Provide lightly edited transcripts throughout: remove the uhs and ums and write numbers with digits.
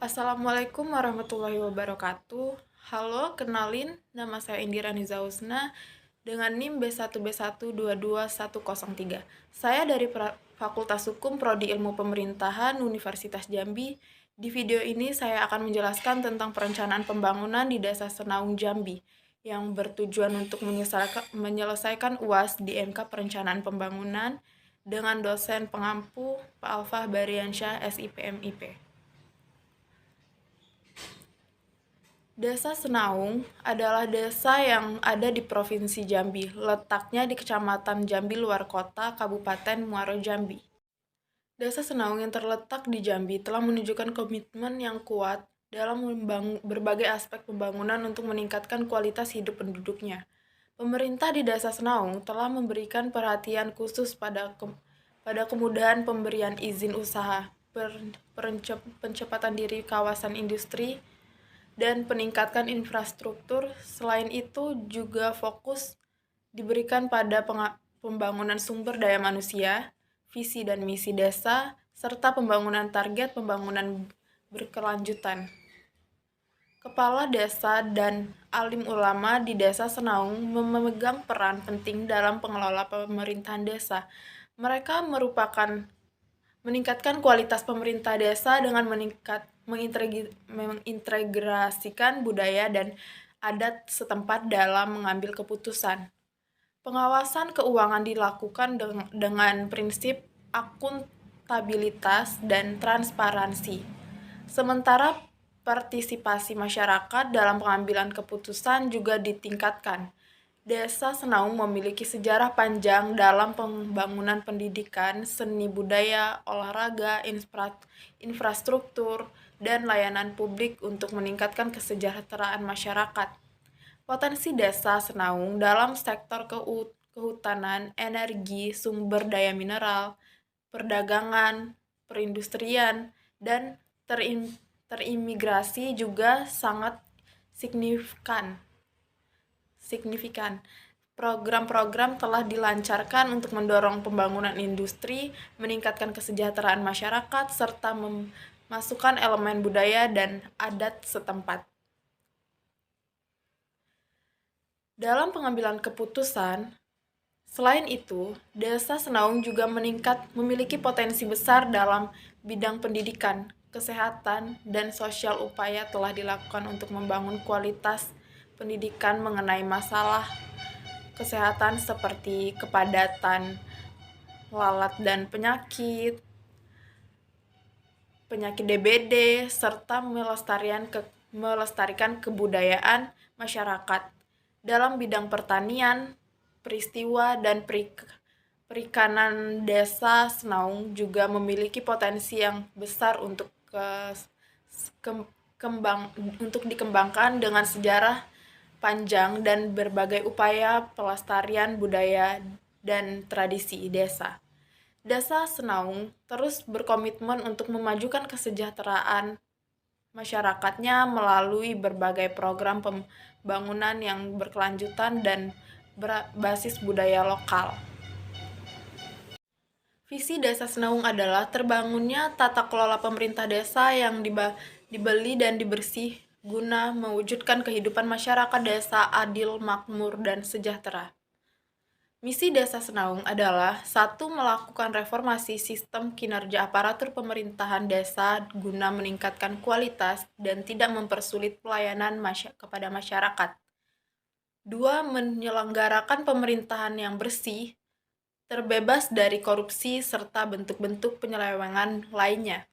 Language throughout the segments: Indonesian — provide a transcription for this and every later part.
Assalamualaikum warahmatullahi wabarakatuh. Halo, kenalin, nama saya Indira Nizausna dengan NIM B1B1222103. Saya dari Fakultas Hukum Prodi Ilmu Pemerintahan Universitas Jambi. Di video ini saya akan menjelaskan tentang perencanaan pembangunan di Desa Senaung Jambi yang bertujuan untuk menyelesaikan UAS di MK Perencanaan Pembangunan dengan dosen pengampu Pak Alfah Bariansyah SIPM IP. Desa Senaung adalah desa yang ada di Provinsi Jambi, letaknya di Kecamatan Jambi Luar Kota, Kabupaten Muaro Jambi. Desa Senaung yang terletak di Jambi telah menunjukkan komitmen yang kuat dalam berbagai aspek pembangunan untuk meningkatkan kualitas hidup penduduknya. Pemerintah di Desa Senaung telah memberikan perhatian khusus pada kemudahan pemberian izin usaha, pencepatan diri kawasan industri, dan peningkatan infrastruktur. Selain itu juga fokus diberikan pada pembangunan sumber daya manusia, visi dan misi desa, serta pembangunan target pembangunan berkelanjutan. Kepala desa dan alim ulama di Desa Senaung memegang peran penting dalam pengelola pemerintahan desa. Mereka meningkatkan kualitas pemerintah desa dengan mengintegrasikan budaya dan adat setempat dalam mengambil keputusan. Pengawasan keuangan dilakukan dengan prinsip akuntabilitas dan transparansi. Sementara partisipasi masyarakat dalam pengambilan keputusan juga ditingkatkan. Desa Senaung memiliki sejarah panjang dalam pembangunan pendidikan, seni budaya, olahraga, infrastruktur, dan layanan publik untuk meningkatkan kesejahteraan masyarakat. Potensi Desa Senaung dalam sektor kehutanan, energi, sumber daya mineral, perdagangan, perindustrian, dan terimigrasi juga sangat signifikan. Program-program telah dilancarkan untuk mendorong pembangunan industri, meningkatkan kesejahteraan masyarakat, serta memasukkan elemen budaya dan adat setempat. Dalam pengambilan keputusan, selain itu, Desa Senaung juga memiliki potensi besar dalam bidang pendidikan, kesehatan, dan sosial. Upaya telah dilakukan untuk membangun kualitas pendidikan mengenai masalah kesehatan seperti kepadatan lalat dan penyakit DBD, serta melestarikan kebudayaan masyarakat. Dalam bidang pertanian, peristiwa dan perikanan, Desa Senaung juga memiliki potensi yang besar untuk dikembangkan dengan sejarah panjang dan berbagai upaya pelestarian budaya dan tradisi desa. Desa Senaung terus berkomitmen untuk memajukan kesejahteraan masyarakatnya melalui berbagai program pembangunan yang berkelanjutan dan berbasis budaya lokal. Visi Desa Senaung adalah terbangunnya tata kelola pemerintah desa yang dibeli dan dibersih guna mewujudkan kehidupan masyarakat desa adil, makmur, dan sejahtera. Misi Desa Senaung adalah 1. Melakukan reformasi sistem kinerja aparatur pemerintahan desa guna meningkatkan kualitas dan tidak mempersulit pelayanan kepada masyarakat. 2. Menyelenggarakan pemerintahan yang bersih, terbebas dari korupsi serta bentuk-bentuk penyelewengan lainnya.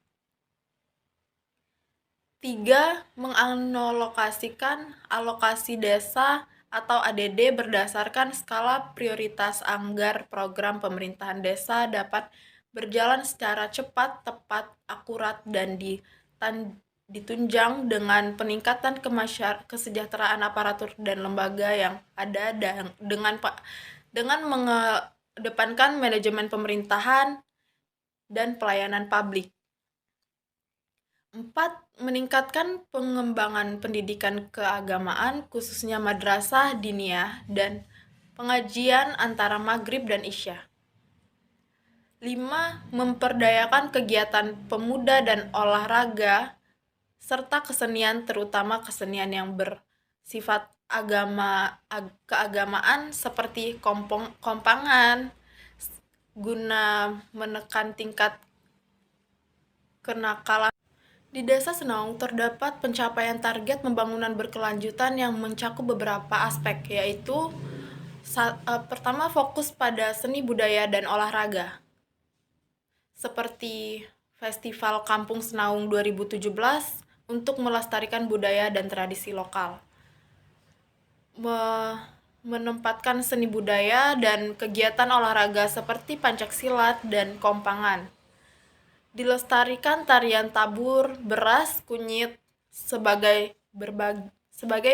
3. Mengalokasikan alokasi desa atau ADD berdasarkan skala prioritas agar program pemerintahan desa dapat berjalan secara cepat, tepat, akurat, dan ditunjang dengan peningkatan kesejahteraan aparatur dan lembaga yang ada dengan mengedepankan manajemen pemerintahan dan pelayanan publik. 4. Meningkatkan pengembangan pendidikan keagamaan, khususnya madrasah diniyah dan pengajian antara maghrib dan isya. 5. Memperdayakan kegiatan pemuda dan olahraga serta kesenian, terutama kesenian yang bersifat keagamaan seperti kompangan, guna menekan tingkat kenakalan. Di Desa Senaung terdapat pencapaian target pembangunan berkelanjutan yang mencakup beberapa aspek, yaitu pertama, fokus pada seni budaya dan olahraga, seperti Festival Kampung Senaung 2017 untuk melestarikan budaya dan tradisi lokal. Menempatkan seni budaya dan kegiatan olahraga seperti pencaksilat dan kompangan. Dilestarikan tarian tabur, beras, kunyit sebagai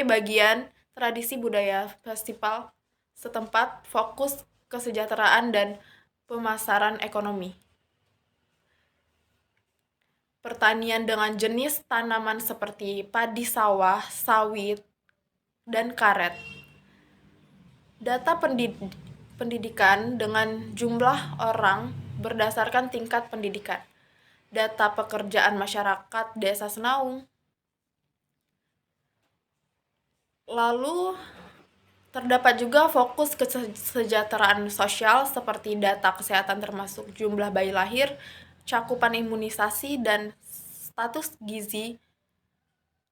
bagian tradisi budaya festival setempat, fokus kesejahteraan dan pemasaran ekonomi. Pertanian dengan jenis tanaman seperti padi sawah, sawit, dan karet. Data pendidikan dengan jumlah orang berdasarkan tingkat pendidikan. Data pekerjaan masyarakat Desa Senaung. Lalu terdapat juga fokus kesejahteraan sosial seperti data kesehatan termasuk jumlah bayi lahir, cakupan imunisasi, dan status gizi,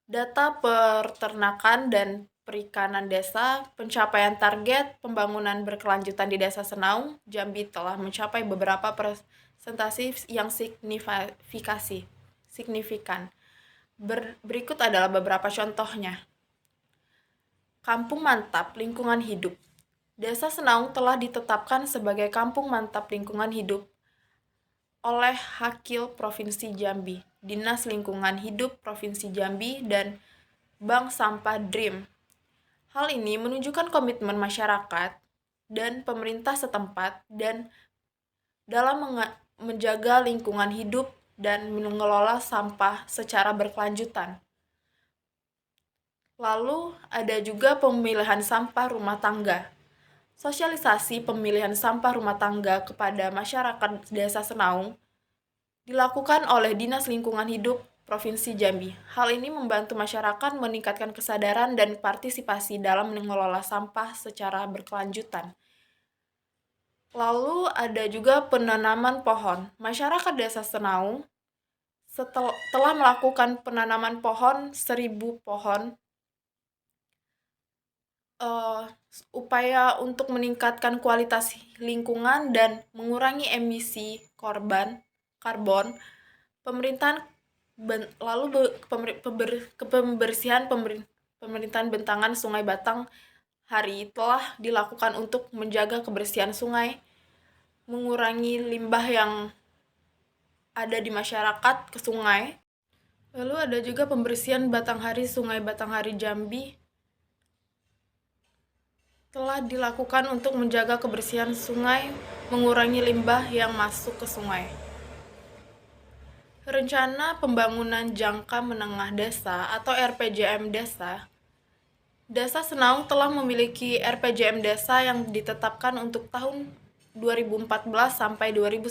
data peternakan dan perikanan desa. Pencapaian target pembangunan berkelanjutan di Desa Senaung, Jambi telah mencapai beberapa presentasi yang signifikan. Berikut adalah beberapa contohnya. Kampung Mantap Lingkungan Hidup. Desa Senaung telah ditetapkan sebagai Kampung Mantap Lingkungan Hidup oleh Hakil Provinsi Jambi, Dinas Lingkungan Hidup Provinsi Jambi, dan Bank Sampah Dream. Hal ini menunjukkan komitmen masyarakat dan pemerintah setempat dan dalam menjaga lingkungan hidup dan mengelola sampah secara berkelanjutan. Lalu ada juga pemilihan sampah rumah tangga. Sosialisasi pemilihan sampah rumah tangga kepada masyarakat Desa Senaung dilakukan oleh Dinas Lingkungan Hidup Provinsi Jambi. Hal ini membantu masyarakat meningkatkan kesadaran dan partisipasi dalam mengelola sampah secara berkelanjutan. Lalu ada juga penanaman pohon. Masyarakat Desa Senaung telah melakukan penanaman pohon 1.000 pohon, upaya untuk meningkatkan kualitas lingkungan dan mengurangi emisi karbon. Pemerintahan pemerintahan bentangan Sungai Batang Hari telah dilakukan untuk menjaga kebersihan sungai, mengurangi limbah yang ada di masyarakat ke sungai. Lalu ada juga pembersihan Batanghari Sungai Batanghari Jambi telah dilakukan untuk menjaga kebersihan sungai, mengurangi limbah yang masuk ke sungai. Rencana Pembangunan Jangka Menengah Desa atau RPJM Desa. Desa Senaung telah memiliki RPJM Desa yang ditetapkan untuk tahun 2014 sampai 2019.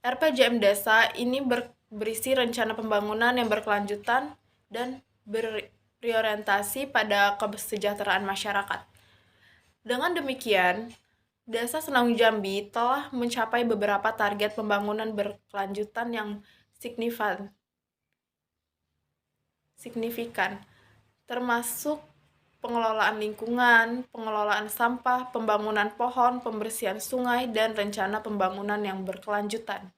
RPJM Desa ini berisi rencana pembangunan yang berkelanjutan dan berorientasi pada kesejahteraan masyarakat. Dengan demikian, Desa Senaung Jambi telah mencapai beberapa target pembangunan berkelanjutan yang signifikan, termasuk pengelolaan lingkungan, pengelolaan sampah, pembangunan pohon, pembersihan sungai, dan rencana pembangunan yang berkelanjutan.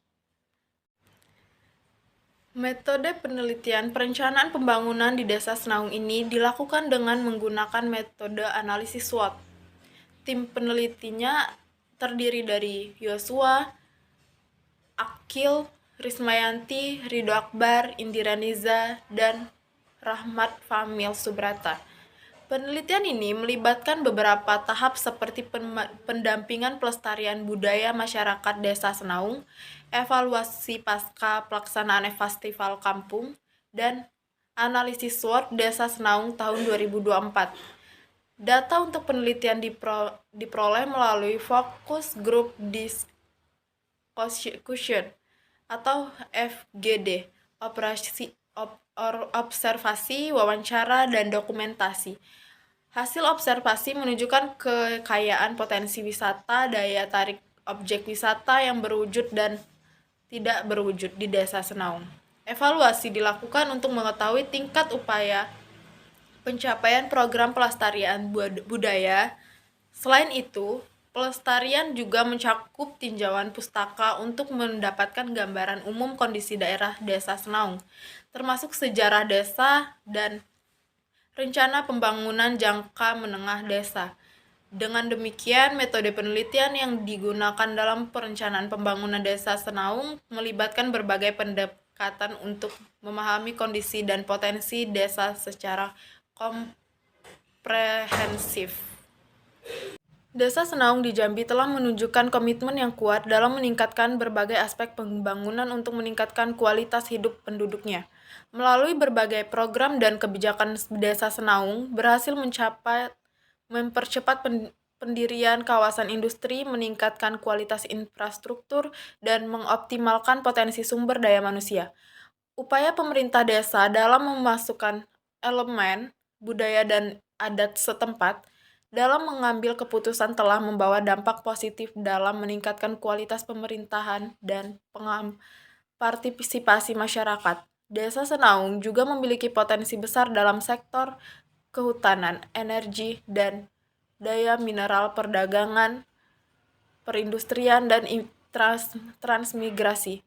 Metode penelitian perencanaan pembangunan di Desa Senaung ini dilakukan dengan menggunakan metode analisis SWOT. Tim penelitinya terdiri dari Yosua, Akil, Rismayanti, Ridho Akbar, Indira Niza, dan Rahmat Famil Subrata. Penelitian ini melibatkan beberapa tahap seperti pendampingan pelestarian budaya masyarakat Desa Senaung, evaluasi pasca pelaksanaan festival kampung, dan analisis SWOT Desa Senaung tahun 2024. Data untuk penelitian diperoleh melalui Focus Group Discussion atau FGD, observasi, wawancara, dan dokumentasi. Hasil observasi menunjukkan kekayaan potensi wisata, daya tarik objek wisata yang berwujud dan tidak berwujud di Desa Senaung. Evaluasi dilakukan untuk mengetahui tingkat upaya pencapaian program pelestarian budaya. Selain itu, pelestarian juga mencakup tinjauan pustaka untuk mendapatkan gambaran umum kondisi daerah Desa Senaung, termasuk sejarah desa dan rencana pembangunan jangka menengah desa. Dengan demikian, metode penelitian yang digunakan dalam perencanaan pembangunan Desa Senaung melibatkan berbagai pendekatan untuk memahami kondisi dan potensi desa secara komprehensif. Desa Senaung di Jambi telah menunjukkan komitmen yang kuat dalam meningkatkan berbagai aspek pembangunan untuk meningkatkan kualitas hidup penduduknya. Melalui berbagai program dan kebijakan, Desa Senaung berhasil mempercepat pendirian kawasan industri, meningkatkan kualitas infrastruktur, dan mengoptimalkan potensi sumber daya manusia. Upaya pemerintah desa dalam memasukkan elemen budaya dan adat setempat dalam mengambil keputusan telah membawa dampak positif dalam meningkatkan kualitas pemerintahan dan partisipasi masyarakat. Desa Senaung juga memiliki potensi besar dalam sektor kehutanan, energi, dan daya mineral, perdagangan, perindustrian, dan transmigrasi.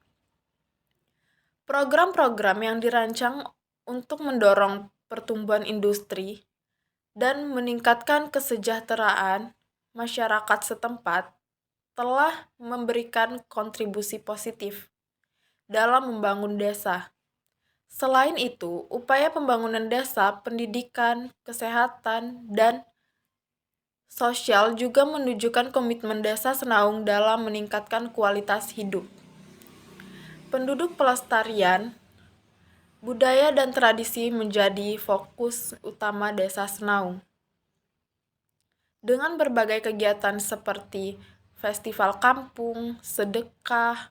Program-program yang dirancang untuk mendorong pertumbuhan industri dan meningkatkan kesejahteraan masyarakat setempat telah memberikan kontribusi positif dalam membangun desa. Selain itu, upaya pembangunan desa, pendidikan, kesehatan, dan sosial juga menunjukkan komitmen Desa Senaung dalam meningkatkan kualitas hidup penduduk. Pelestarian budaya dan tradisi menjadi fokus utama Desa Senaung. Dengan berbagai kegiatan seperti festival kampung, sedekah,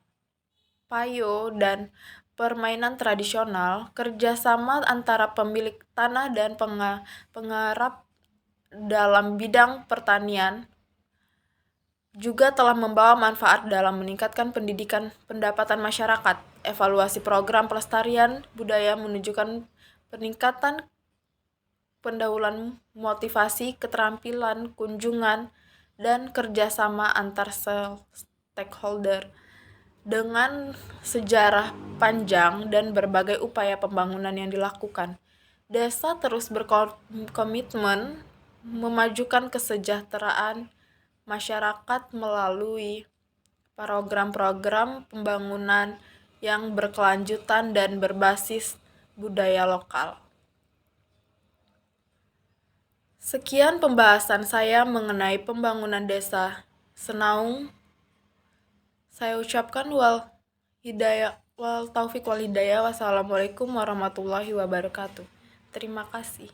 payo, dan permainan tradisional, kerjasama antara pemilik tanah dan penggarap dalam bidang pertanian juga telah membawa manfaat dalam meningkatkan pendidikan pendapatan masyarakat. Evaluasi program pelestarian budaya menunjukkan peningkatan pendahuluan motivasi, keterampilan, kunjungan, dan kerjasama antar stakeholder. Dengan sejarah panjang dan berbagai upaya pembangunan yang dilakukan, desa terus berkomitmen memajukan kesejahteraan masyarakat melalui program-program pembangunan yang berkelanjutan dan berbasis budaya lokal. Sekian pembahasan saya mengenai pembangunan Desa Senaung. Saya ucapkan wal taufiq wal hidayah. Wassalamualaikum warahmatullahi wabarakatuh. Terima kasih.